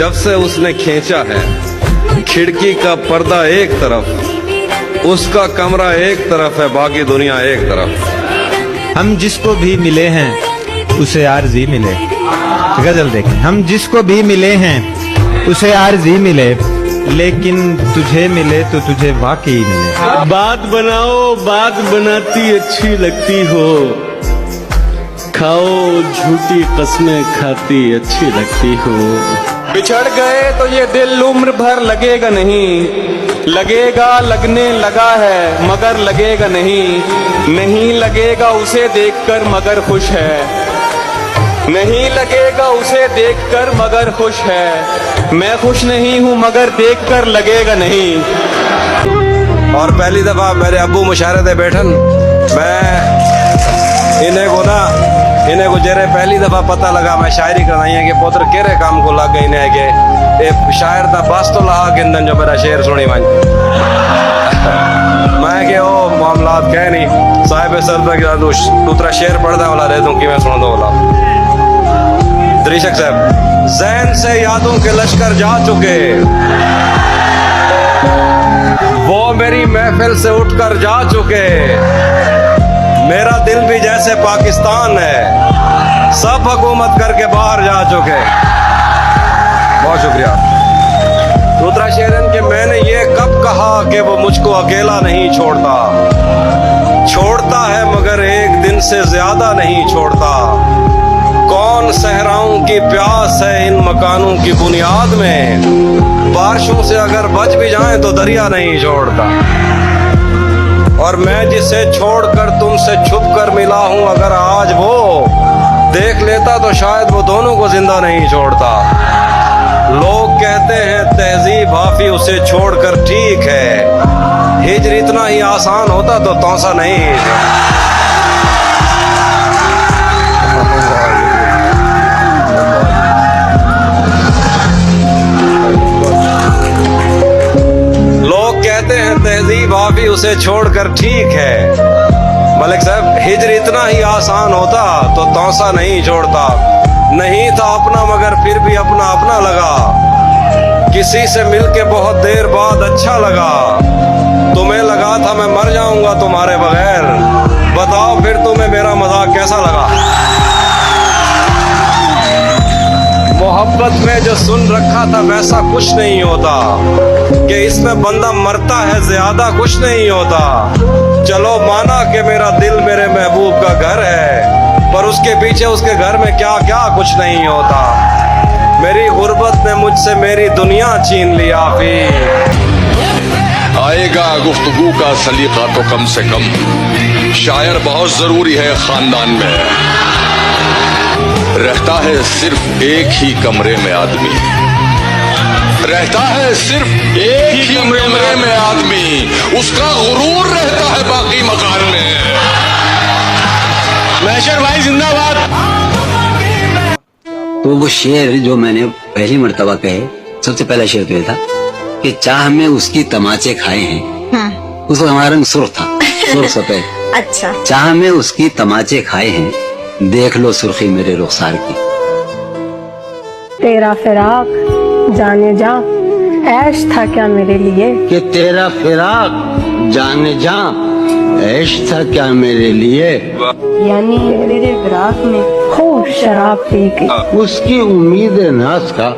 जब से उसने खींचा है खिड़की का पर्दा एक तरफ, उसका कमरा एक तरफ है, बाकी दुनिया एक तरफ। हम जिसको भी मिले हैं उसे आरज़ी मिले। गजल देखें, हम जिसको भी मिले हैं उसे आरज़ी मिले, लेकिन तुझे मिले तो तुझे वाकई मिले। बात बनाओ, बात बनाती अच्छी लगती हो, खाओ झूठी कस्में खाती अच्छी लगती हो। बिछड़ गए तो ये दिल उम्र भर लगेगा नहीं, लगेगा लगने लगा है मगर लगेगा नहीं, नहीं लगेगा उसे देखकर मगर खुश है, नहीं लगेगा उसे देखकर मगर खुश है, मैं खुश नहीं हूँ मगर देखकर लगेगा नहीं। और पहली दफा मेरे अब्बू मुशारे थे बैठन, मैं इन्हें को जरे पहली दफा पता लगा मैं शायरी कराई है कि पुत्र केरे काम को लग गई ने के ए शायर दा बस तो लहा गिंदन जो मेरा शेर सुनी वन मैं के ओ मामलात कह नहीं साहिब सर तक दूसरा शेर पढ़दा वाला रह दूं कि मैं सुन दो वाला। दरीशक साहब, ज़हन से यादों के लश्कर जा चुके, वो मेरी महफिल से उठकर जा चुके, मेरा दिल भी जैसे पाकिस्तान है, सब हुकूमत करके बाहर जा चुके। बहुत शुक्रिया। दूसरा शेर है कि मैंने ये कब कहा कि वो मुझको अकेला नहीं छोड़ता, छोड़ता है मगर एक दिन से ज्यादा नहीं छोड़ता। कौन सहराओं की प्यास है इन मकानों की बुनियाद में, बारिशों से अगर बच भी जाएं तो दरिया नहीं छोड़ता। और मैं जिसे छोड़कर तुमसे छुप कर मिला हूं, अगर आज वो देख लेता तो शायद वो दोनों को जिंदा नहीं छोड़ता। लोग कहते हैं तहजीब हाफी उसे छोड़कर ठीक है, हिजर इतना ही आसान होता तो तौसा नहीं। लोग कहते हैं तहजीब हाफी उसे छोड़कर ठीक है, मलिक साहब हिजर इतना ही आसान होता तो तौसा नहीं छोड़ता। नहीं था अपना मगर फिर भी अपना अपना लगा, किसी से मिलके बहुत देर बाद अच्छा लगा। तुम्हें लगा था मैं मर जाऊंगा तुम्हारे बगैर, बताओ फिर तुम्हें मेरा मजाक कैसा लगा। मोहब्बत में जो सुन रखा था वैसा कुछ नहीं होता, कि इसमें बंदा मरता है ज्यादा कुछ नहीं होता। चलो माना कि मेरा दिल मेरे महबूब का घर है, पर उसके पीछे उसके घर में क्या क्या कुछ नहीं होता। मेरी गुर्बत ने मुझसे मेरी दुनिया छीन लिया। आएगा गुफ्तगू का सलीका तो कम से कम, शायर बहुत जरूरी है खानदान में। रहता है सिर्फ एक ही कमरे में आदमी, रहता है सिर्फ एक ही कमरे में आदमी, उसका गुरूर रहता है बाकी मकान में। महशर भाई जिंदाबाद। तो वो शेर जो मैंने पहली मर्तबा कहे, सबसे पहला शेर तो ये था कि चाह में उसकी तमाचे खाए हैं। उसको हमारा रंग सुर्ख था, सुर्ख सफेद। अच्छा। चाह में उसकी तमाचे खाए हैं, देख लो सुर्खी मेरे रुखसार की। तेरा फिराक जाने जा ऐश था क्या मेरे लिए, कि तेरा फिराक जाने जा ऐश था क्या मेरे लिए। यानी तेरे फिराक में खूब शराब पी के उसकी उम्मीद नाज का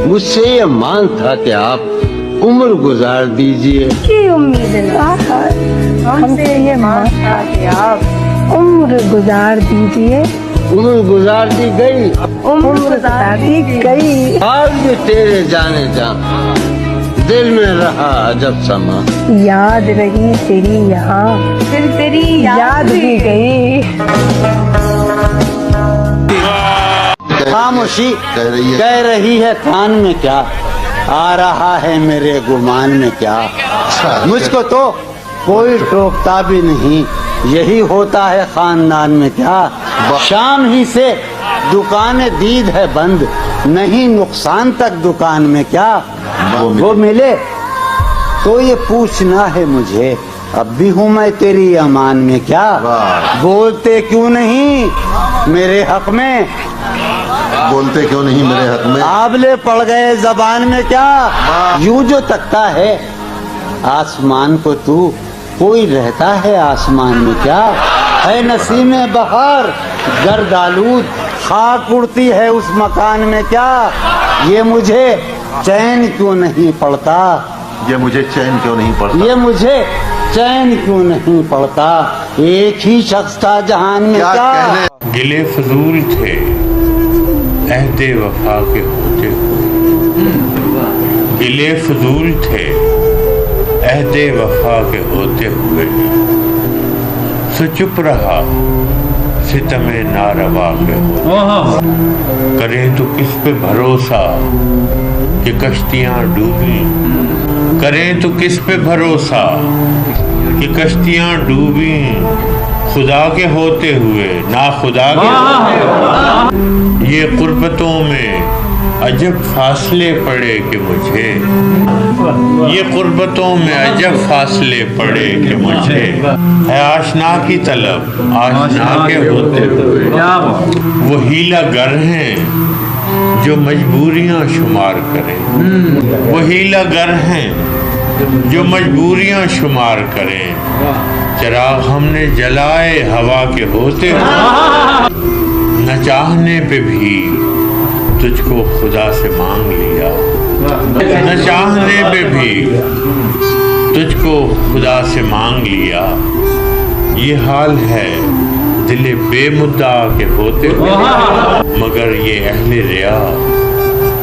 मुझसे ये मान था कि आप उम्र गुजार दीजिए। की उम्मीद हमसे ये मान था कि आप उम्र गुजार दीजिए। उम्र गुजार दी गई, उम्र गुजार दी गई। आज भी तेरे जाने जा दिल में रहा अजब समा। याद रही तेरी यहाँ, फिर तेरी याद भी गई। खामोशी कह रही है कान में क्या, आ रहा है मेरे गुमान में क्या। मुझको तो कोई टोकता भी नहीं, यही होता है खानदान में क्या। शाम ही से दुकानें दीद है बंद, नहीं नुकसान तक दुकान में क्या। वो मिले तो ये पूछना है मुझे, अब भी हूँ मैं तेरी अमान में क्या। बोलते क्यों नहीं मेरे हक में, बोलते क्यों नहीं मेरे हक में? आबले पड़ गए जबान में क्या? यूं जो तकता है आसमान को तू, कोई रहता है आसमान में क्या? है नसीमे बहार गर्द आलूद, खाक उड़ती है उस मकान में क्या? ये मुझे चैन क्यों नहीं पड़ता? ये मुझे चैन क्यों नहीं पड़ता? ये मुझे चैन क्यों नहीं पड़ता? एक ही शख्स था जहान में क्या क्या? कहने? गिले फजूल थे अहदे वफा के होते हुए, गिले फजूल थे अहदे वफा के होते हुए, सो चुप रहा सितमे नारवा के होते। करें तो किस पे भरोसा कि कश्तियां डूबी, करें तो किस पे भरोसा कि कश्तियां डूबी, खुदा के होते हुए ना खुदा के होते हुए। ये कुर्बतों में अजब फासले पड़े कि मुझे, ये कुर्बतों में अजब फासले पड़े कि मुझे, है आशना की तलब आशना के होते हुए। वो हीला गर हैं जो मजबूरियां शुमार करें, वो हीला गर हैं जो मजबूरियां शुमार करें। चिराग हमने जलाए हवा के होते हुए, न चाहने पे भी तुझको खुदा से मांग लिया, न चाहने पे भी तुझको खुदा से मांग लिया। ये हाल है दिले बेमुद्दा के होते हुए, मगर ये अहले रिया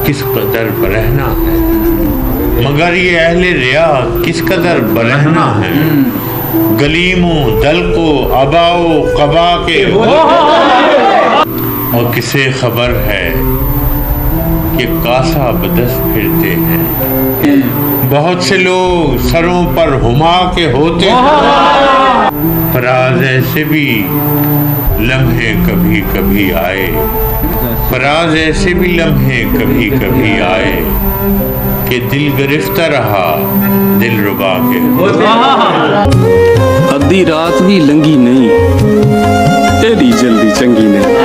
किस कदर बरहना है, मगर ये अहले रिया किस कदर बरहना है। गलीमों दल को अबाओ कबा के और किसे खबर है कि कासा बदस फिरते हैं। बहुत से लोग सरों पर हुमा के होते हैं, फराज ऐसे भी लम्हे कभी कभी आए, फराज ऐसे भी लम्हे कभी कभी आए कि दिल गिरफ्ता रहा दिल रुबा के। अद्धी रात भी लंगी नहीं, एडी जल्दी चंगी नहीं।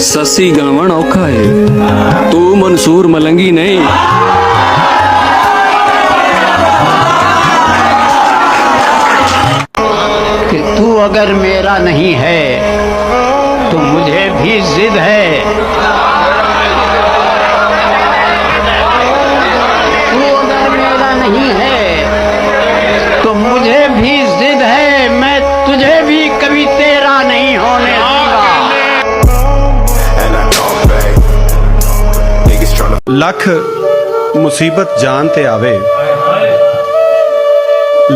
ससी गावण औखा है, तू मंसूर मलंगी नहीं। कि तू अगर मेरा नहीं है तो मुझे भी जिद है। तू अगर मेरा नहीं है तो मुझे भी जिद है, मैं तुझे भी कभी तेरा नहीं होने दूंगा। ਲੱਖ ਮੁਸੀਬਤ ਜਾਨ ਤੇ ਆਵੇ,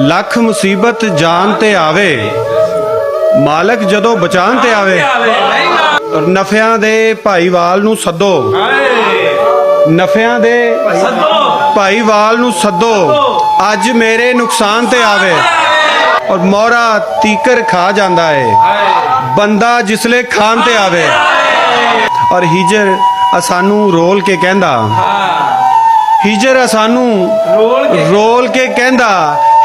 ਲੱਖ ਮੁਸੀਬਤ ਜਾਨ ਤੇ ਆਵੇ, ਮਾਲਕ ਜਦੋਂ ਬਚਾਉਣ ਤੇ ਆਵੇ। ਔਰ ਨਫਿਆਂ ਦੇ ਭਾਈਵਾਲ ਨੂੰ ਸੱਦੋ, ਨਫਿਆਂ ਦੇ ਭਾਈਵਾਲ ਨੂੰ ਸੱਦੋ, ਅੱਜ ਮੇਰੇ ਨੁਕਸਾਨ ਤੇ ਆਵੇ। ਔਰ ਮੋਹਰਾ ਤੀਕਰ ਖਾ ਜਾਂਦਾ ਹੈ ਬੰਦਾ ਜਿਸਲੇ ਖਾਨ ਤੇ ਆਵੇ। ਔਰ ਹਿਜਰ ਸਾਨੂੰ ਰੋਲ ਕੇ ਕਹਿੰਦਾ, ਹਿਜਰ ਸਾਨੂੰ ਰੋਲ ਕੇ ਕਹਿੰਦਾ,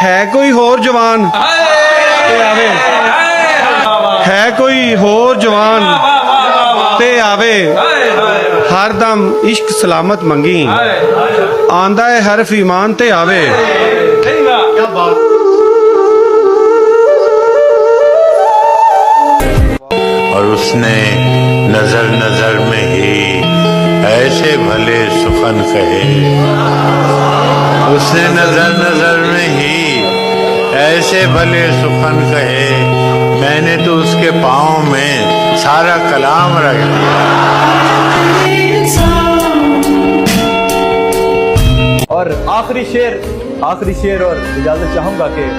ਹੈ ਕੋਈ ਹੋਰ ਜਵਾਨ ਤੇ ਆਵੇ, ਹੈ ਕੋਈ ਹੋਰ ਜਵਾਨ ਤੇ ਆਵੇ। ਹਰਦਮ ਇਸ਼ਕ ਸਲਾਮਤ ਮੰਗੀ, ਆਂਦਾ ਹੈ ਹਰਫ ਈਮਾਨ ਤੇ ਆਵੇ। और उसने नजर नजर में ही ऐसे भले सुखन कहे, उसने नजर नजर में ही ऐसे भले सुखन कहे, मैंने तो उसके पाँव में सारा कलाम रख दिया। और आखिरी शेर और इजाजत चाहूंगा कि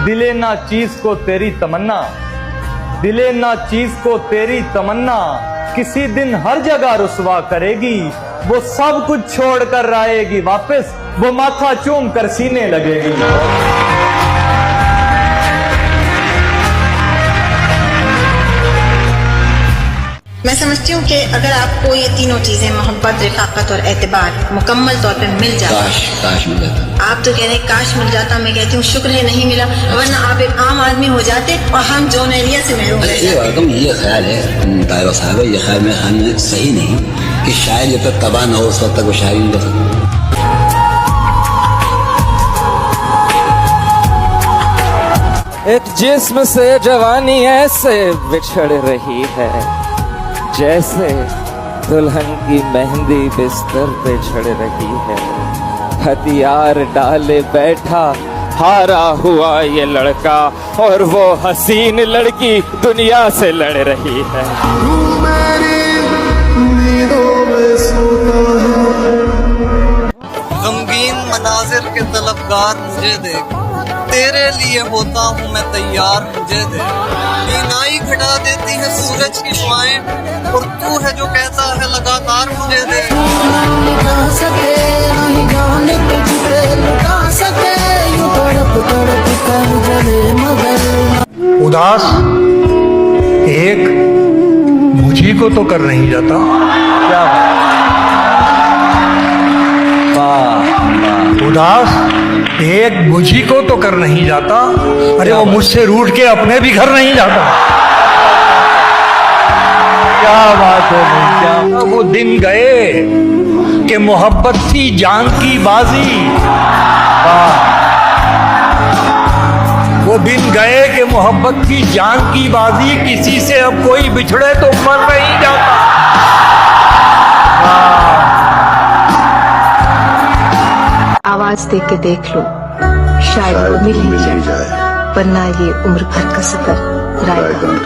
दिले ना चीज को तेरी तमन्ना, दिले ना चीज को तेरी तमन्ना, किसी दिन हर जगह रुसवा करेगी। वो सब कुछ छोड़कर आएगी वापस, वो माथा चूम कर सीने लगेगी। मैं समझती हूँ कि अगर आपको ये तीनों चीजें मोहब्बत, रफाकत और एतबार मुकम्मल तौर पर मिल जाता, काश मिल जाता। आप तो कह रहे हैं काश मिल जाता, मैं कहती हूँ शुक्र है नहीं मिला, वरना आप एक आम आदमी हो जाते और हम जोन एरिया से महरूम रह जाते। ये ख्याल है ताहिरा साहब, ये ख्याल में खाने सही नहीं कि शायर जब तक तबाह न हो उस वक्त तक वो शायरी नहीं कर सकता। एक जिस्म से जवानी ऐसे बिछड़ रही है जैसे दुल्हन की मेहंदी बिस्तर पे झड़ रही है। हथियार डाले बैठा हारा हुआ ये लड़का और वो हसीन लड़की दुनिया से लड़ रही है। गमगीन मनाजिर के तलबगार मुझे देख, तेरे लिए होता हूँ मैं तैयार, मुझे दे। बीनाई घटा देती है सूरज की शुआएं और तू है जो कहता है लगातार मुझे दे। उदास एक मुझी को तो कर नहीं जाता। क्या उदास एक मुझी को तो कर नहीं जाता, अरे वो मुझसे रूठ के अपने भी घर नहीं जाता। क्या बात है भाई, क्या वो दिन गए कि मोहब्बत थी जान की बाजी। वो दिन गए कि मोहब्बत थी जान की बाजी, किसी से अब कोई बिछड़े तो मर नहीं जाता। आवाज दे के देख लो, शायद वो मिल ही जाए, वरना ये उम्र भर का सफर रायगढ़।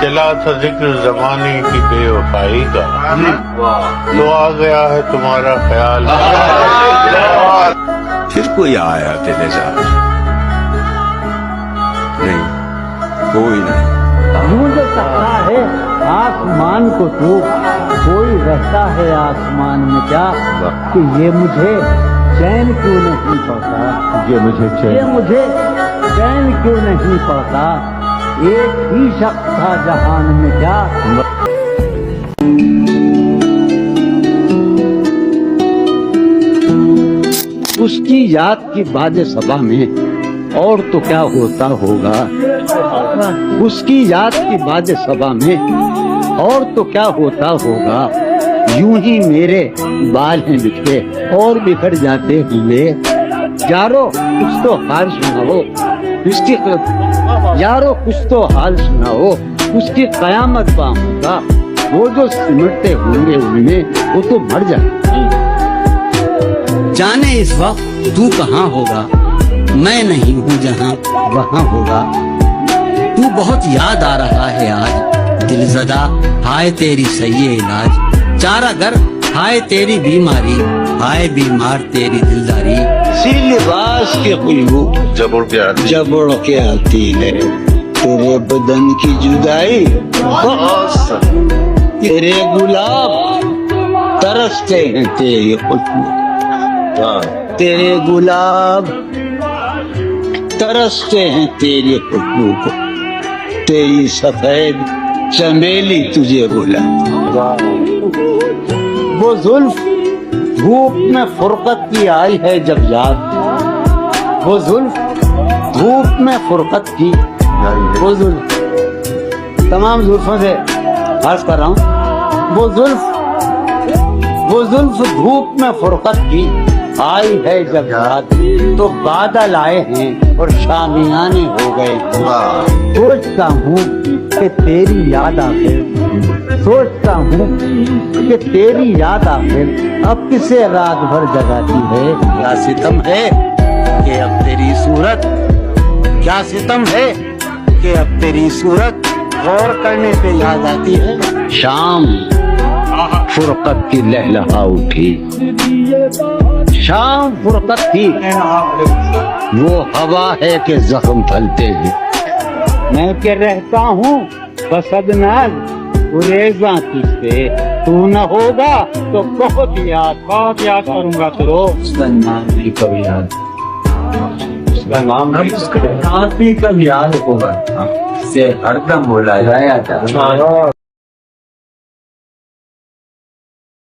चला था जिक्र जमाने की बेवफाई का, तो आ गया है तुम्हारा ख्याल। फिर कोई आया तेरे साथ? नहीं, कोई नहीं। मुझे सकता है आसमान को तू, कोई रहता है आसमान में क्या, कि ये मुझे चैन क्यों नहीं पड़ता, ये मुझे चैन क्यों नहीं पड़ता। एक ही शख्स था जहान में क्या। उसकी याद की बाजे सबा में और तो क्या होता होगा, उसकी याद की बाजे सबा में और तो क्या होता होगा। यूं ही मेरे बाल हैं बिखरे और बिखर जाते हुए, यारो कुछ तो हाल सुनाओ उसकी, यारो कुछ तो हाल सुनाओ उसकी कयामत होगा। वो जो सिमटते होंगे उनमें वो तो मर जाए। जाने इस वक्त तू कहाँ होगा, मैं नहीं हूँ जहाँ वहाँ होगा। तू बहुत याद आ रहा है आज, दिलज़दा हाय तेरी सही इलाज। चारा गर हाय तेरी बीमारी, हाय बीमार तेरी दिलदारी। सी लिबास के खुशबू जब उड़ के आती है, तेरे बदन की जुदाई तेरे गुलाब तरसते हैं तेरी खुशबू, तेरे गुलाब तरसते हैं तेरी खुशबू को, तेरी सफेद चमेली तुझे बुला। वो जुल्फ धूप में फुरकत की आई है जब याद, वो जुल्फ धूप में फुरकत की, वो जुल्फ तमाम जुल्फों से खास कर रहा हूँ। वो जुल्फ धूप में फुरकत की आई है जब याद, तो बादल आए हैं और शामियाने हो गए। सोचता हूँ कि तेरी याद आखिर, सोचता हूँ कि तेरी याद आखिर अब किसे रात भर जगाती है। क्या सितम है कि अब तेरी सूरत, क्या सितम है कि अब तेरी सूरत गौर करने पे याद आती है। शाम फुरकत की लहलहा उठी, शाम फुरकत की वो हवा है कि जख्म फलते हैं। मैं के रहता हूँ बसदनाज गुरेजा तुझसे, तू न होगा तो बहुत याद करूंगा। तो उसका नाम भी कभी याद, उसका नाम भी कभी याद होगा, से हरदम बोला जाया।